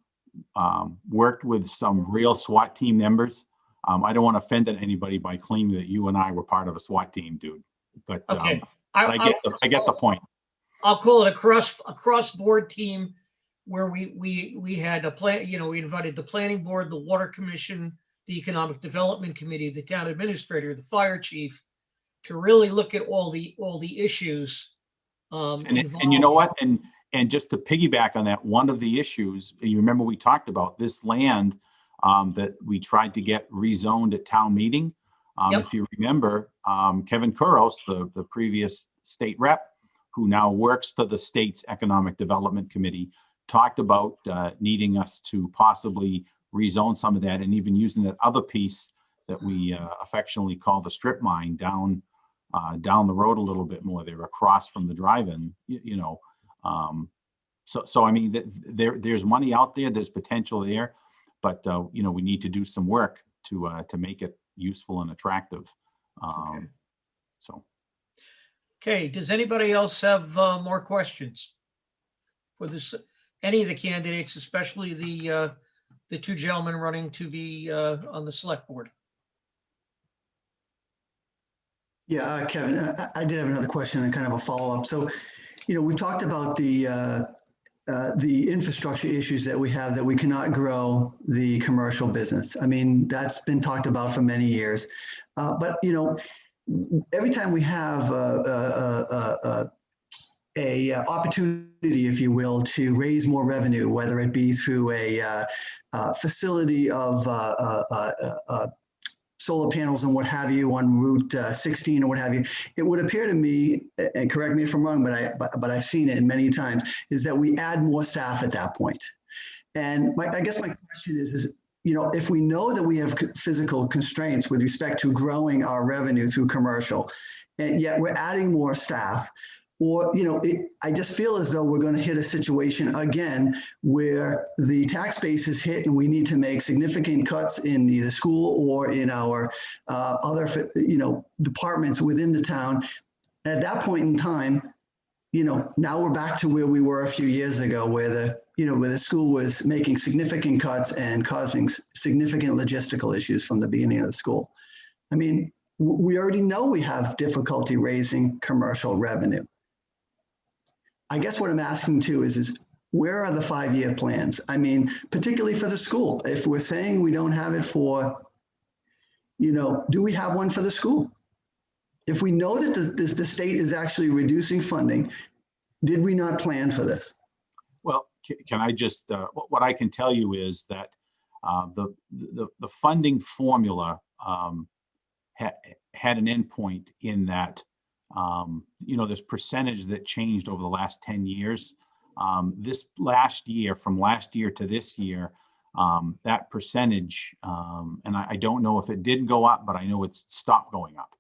worked with some real SWAT team members, I don't want to offend anybody by claiming that you and I were part of a SWAT team, dude. But okay, I get the point. I'll call it a cross-board team, where we had a plan. We invited the planning board, the water commission, the economic development committee, the town administrator, the fire chief, to really look at all the issues. And you know what? And just to piggyback on that, one of the issues, you remember we talked about this land that we tried to get rezoned at town meeting. Yep. If you remember, Kevin Kuros, the previous state rep, who now works for the state's economic development committee, talked about needing us to possibly rezone some of that, and even using that other piece that we affectionately call the strip mine down the road a little bit more there, across from the drive-in. So I mean, there's money out there, there's potential there, but we need to do some work to make it useful and attractive. Okay. So. Okay, does anybody else have more questions for any of the candidates, especially the two gentlemen running to be on the select board? Yeah, Kevin, I did have another question and kind of a follow-up. So, we talked about the infrastructure issues that we have, that we cannot grow the commercial business. I mean, that's been talked about for many years. But, every time we have a opportunity, if you will, to raise more revenue, whether it be through a facility of solar panels and what have you on Route 16 or what have you, it would appear to me, and correct me if I'm wrong, but I've seen it many times, is that we add more staff at that point. And I guess my question is, if we know that we have physical constraints with respect to growing our revenue through commercial, and yet we're adding more staff, or, I just feel as though we're going to hit a situation again where the tax base is hit and we need to make significant cuts in either school or in our other, departments within the town. And at that point in time, now we're back to where we were a few years ago, where the school was making significant cuts and causing significant logistical issues from the beginning of the school. I mean, we already know we have difficulty raising commercial revenue. I guess what I'm asking too is where are the 5-year plans? I mean, particularly for the school. If we're saying we don't have it for, do we have one for the school? If we know that the state is actually reducing funding, did we not plan for this? Well, can I just, what I can tell you is that the funding formula had an endpoint in that, this percentage that changed over the last 10 years. This last year, from last year to this year, that percentage, and I don't know if it did go up, but I know it's stopped going up.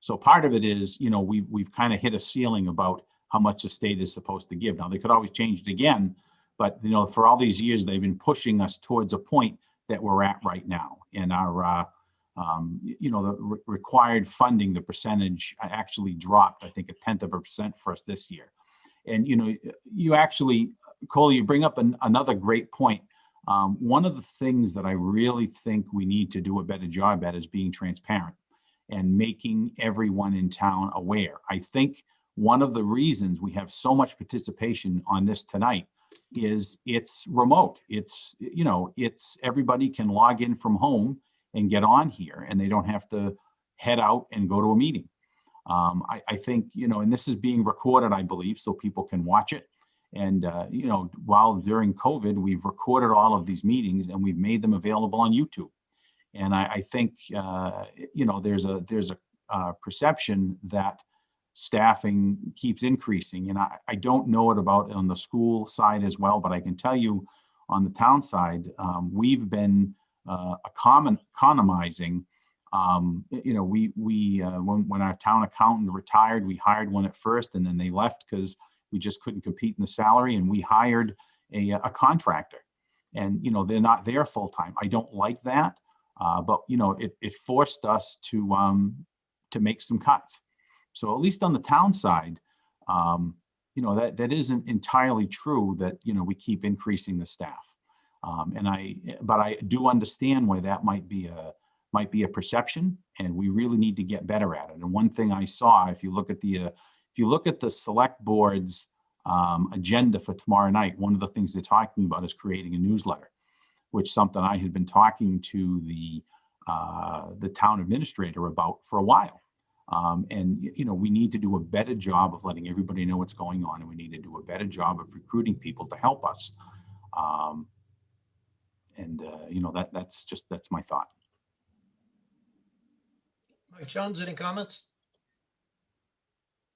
So part of it is, we've kind of hit a ceiling about how much the state is supposed to give. Now, they could always change it again, But, you know, for all these years, they've been pushing us towards a point that we're at right now. And our, you know, the required funding, the percentage actually dropped, I think, 0.1% for us this year. And, you know, you actually, Cole, you bring up another great point. One of the things that I really think we need to do a better job at is being transparent and making everyone in town aware. I think one of the reasons we have so much participation on this tonight is it's remote. It's, you know, it's everybody can log in from home and get on here, and they don't have to head out and go to a meeting. I think, you know, and this is being recorded, I believe, so people can watch it. And, you know, while during COVID, we've recorded all of these meetings and we've made them available on YouTube. And I think, you know, there's a perception that staffing keeps increasing. And I don't know it about on the school side as well, but I can tell you on the town side, we've been economizing. You know, when our town accountant retired, we hired one at first, and then they left because we just couldn't compete in the salary, and we hired a contractor. And, you know, they're not there full time. I don't like that, but, you know, it forced us to make some cuts. So at least on the town side, you know, that isn't entirely true that, you know, we keep increasing the staff. But I do understand why that might be a perception, and we really need to get better at it. And one thing I saw, if you look at the select board's agenda for tomorrow night, one of the things they're talking about is creating a newsletter, which something I had been talking to the town administrator about for a while. And, you know, we need to do a better job of letting everybody know what's going on, and we need to do a better job of recruiting people to help us. You know, that's my thought. Mike Jones, any comments?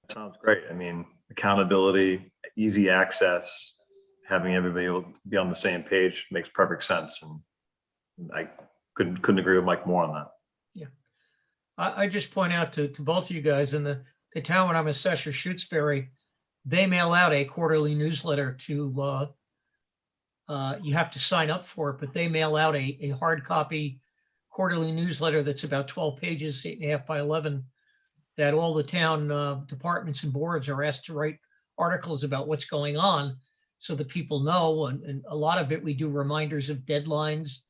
Sounds great. I mean, accountability, easy access, having everybody able to be on the same page makes perfect sense. And I couldn't agree with Mike more on that. Yeah. I just point out to both of you guys, in the town when I'm assessor, Shutesbury, they mail out a quarterly newsletter to, you have to sign up for it, but they mail out a hard copy quarterly newsletter that's about 12 pages, 8.5 by 11, that all the town departments and boards are asked to write articles about what's going on so that people know. And a lot of it, we do reminders of deadlines,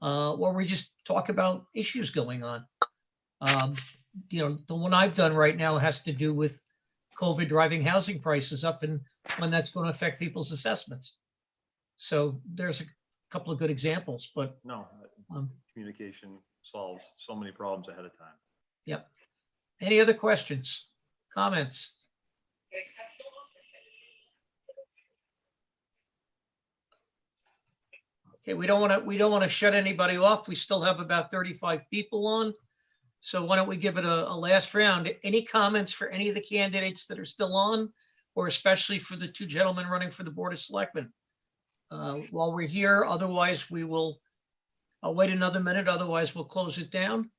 or we just talk about issues going on. You know, the one I've done right now has to do with COVID driving housing prices up and when that's going to affect people's assessments. So there's a couple of good examples, but No, communication solves so many problems ahead of time. yep. Any other questions, comments? Okay, we don't want to shut anybody off. We still have about 35 people on. So why don't we give it a last round? Any comments for any of the candidates that are still on, or especially for the two gentlemen running for the Board of Selectmen? While we're here, otherwise I'll wait another minute, otherwise we'll close it down.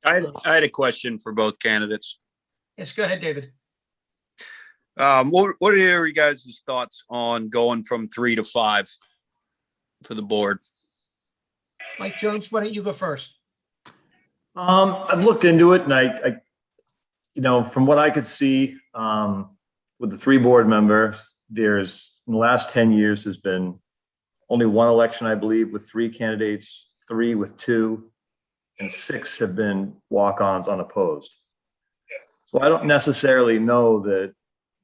I had a question for both candidates. Yes, go ahead, David. What are your guys' thoughts on going from 3 to 5 for the board? Mike Jones, why don't you go first? I've looked into it, and I, you know, from what I could see, with the 3 board members, there's in the last 10 years has been only 1 election, I believe, with 3 candidates, 3 with 2, and 6 have been walk-ons unopposed. So I don't necessarily know that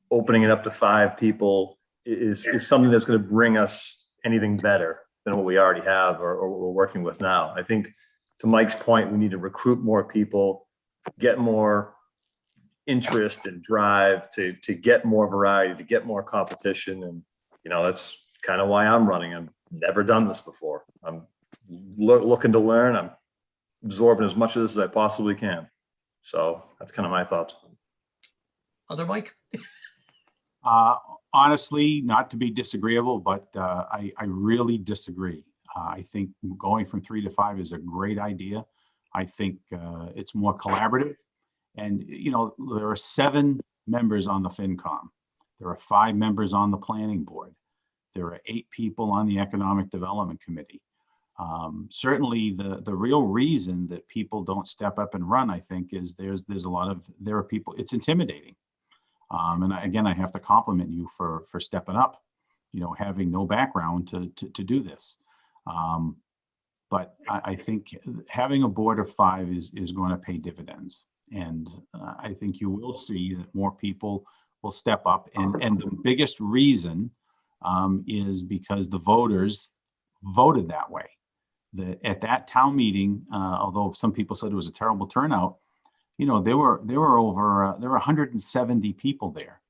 opening it up to 5 people is something that's going to bring us anything better than what we already have or what we're working with now. I think, to Mike's point, we need to recruit more people, get more interest and drive to get more variety, to get more competition. And, you know, that's kind of why I'm running. I've never done this before. I'm looking to learn. I'm absorbing as much of this as I possibly can. So that's kind of my thoughts. Other Mike? Honestly, not to be disagreeable, but I really disagree. I think going from 3 to 5 is a great idea. I think it's more collaborative. And, you know, there are 7 members on the FinCom. There are 5 members on the planning board. There are 8 people on the Economic Development Committee. Certainly the real reason that people don't step up and run, I think, is there are people, it's intimidating. And again, I have to compliment you for stepping up, having no background to do this. But I think having a board of 5 is going to pay dividends. And I think you will see that more people will step up. And the biggest reason is because the voters voted that way. At that town meeting, although some people said it was a terrible turnout, there were 170 people there.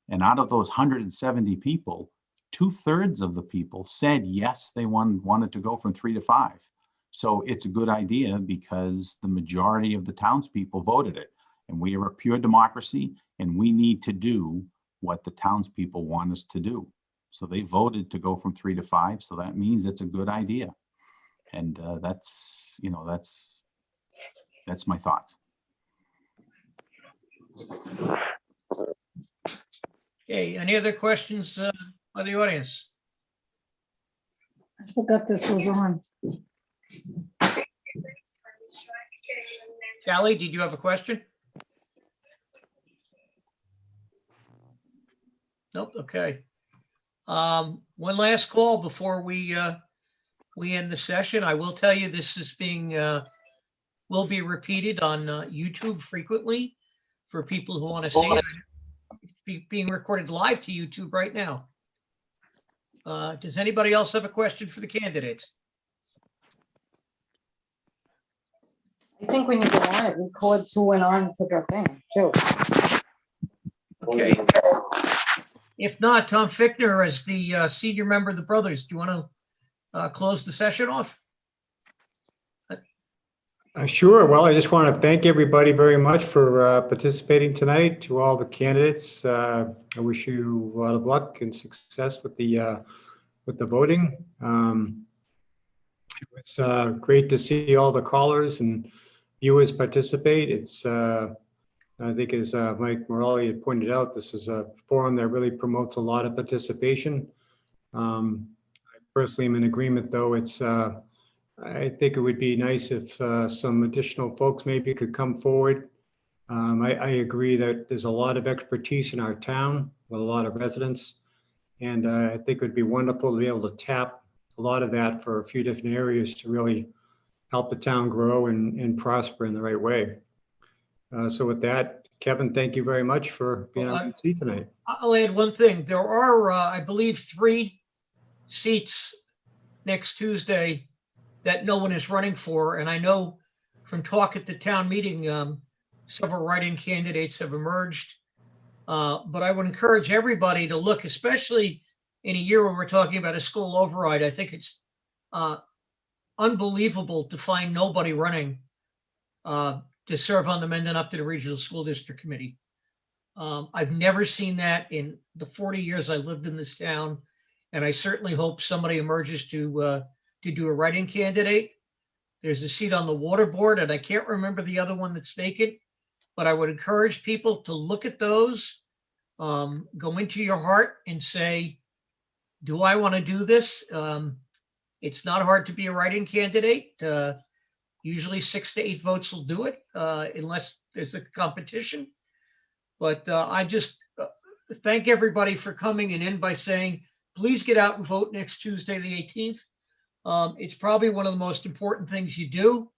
And out of those 170 people, 2/3 of the people said, yes, they wanted to go from 3 to 5. So it's a good idea because the majority of the townspeople voted it. And we are a pure democracy, and we need to do what the townspeople want us to do. So they voted to go from 3 to 5. So that means it's a good idea. And that's my thoughts. Okay, any other questions by the audience? I forgot this was on. Sally, did you have a question? Nope, okay. One last call before we end the session. I will tell you this is will be repeated on YouTube frequently for people who want to see it. It's being recorded live to YouTube right now. Does anybody else have a question for the candidates? I think when you go on, it records who went on to the thing, too. Okay. If not, Tom Fichtner, as the senior member of the Brothers, do you want to close the session off? Sure. Well, I just want to thank everybody very much for participating tonight. To all the candidates, I wish you a lot of luck and success with the voting. It was great to see all the callers and viewers participate. It's I think, as Mike Morelli had pointed out, this is a forum that really promotes a lot of participation. I personally am in agreement, though. I think it would be nice if some additional folks maybe could come forward. I agree that there's a lot of expertise in our town with a lot of residents. And I think it would be wonderful to be able to tap a lot of that for a few different areas to really help the town grow and prosper in the right way. So with that, Kevin, thank you very much for being on the seat tonight. I'll add one thing. There are, I believe, 3 seats next Tuesday that no one is running for. And I know from talk at the town meeting, several write-in candidates have emerged. But I would encourage everybody to look, especially in a year where we're talking about a school override. I think it's unbelievable to find nobody running to serve on the Mendon Upton Regional School District Committee. I've never seen that in the 40 years I lived in this town, and I certainly hope somebody emerges to do a write-in candidate. There's a seat on the water board, and I can't remember the other one that's vacant, but I would encourage people to look at those, go into your heart and say, do I want to do this? It's not hard to be a write-in candidate. Usually 6 to 8 votes will do it, unless there's a competition. But I just thank everybody for coming and end by saying, please get out and vote next Tuesday, the 18th. It's probably one of the most important things you do.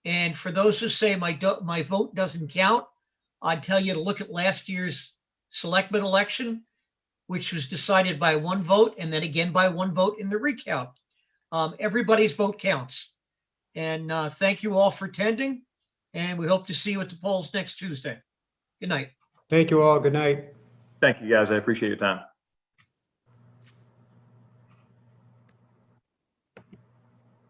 And for those who say my vote doesn't count, I'd tell you to look at last year's selectman election, which was decided by 1 vote and then again by 1 vote in the recount. Everybody's vote counts. And thank you all for attending. And we hope to see you at the polls next Tuesday. Good night. Thank you all. Good night. Thank you, guys. I appreciate your time.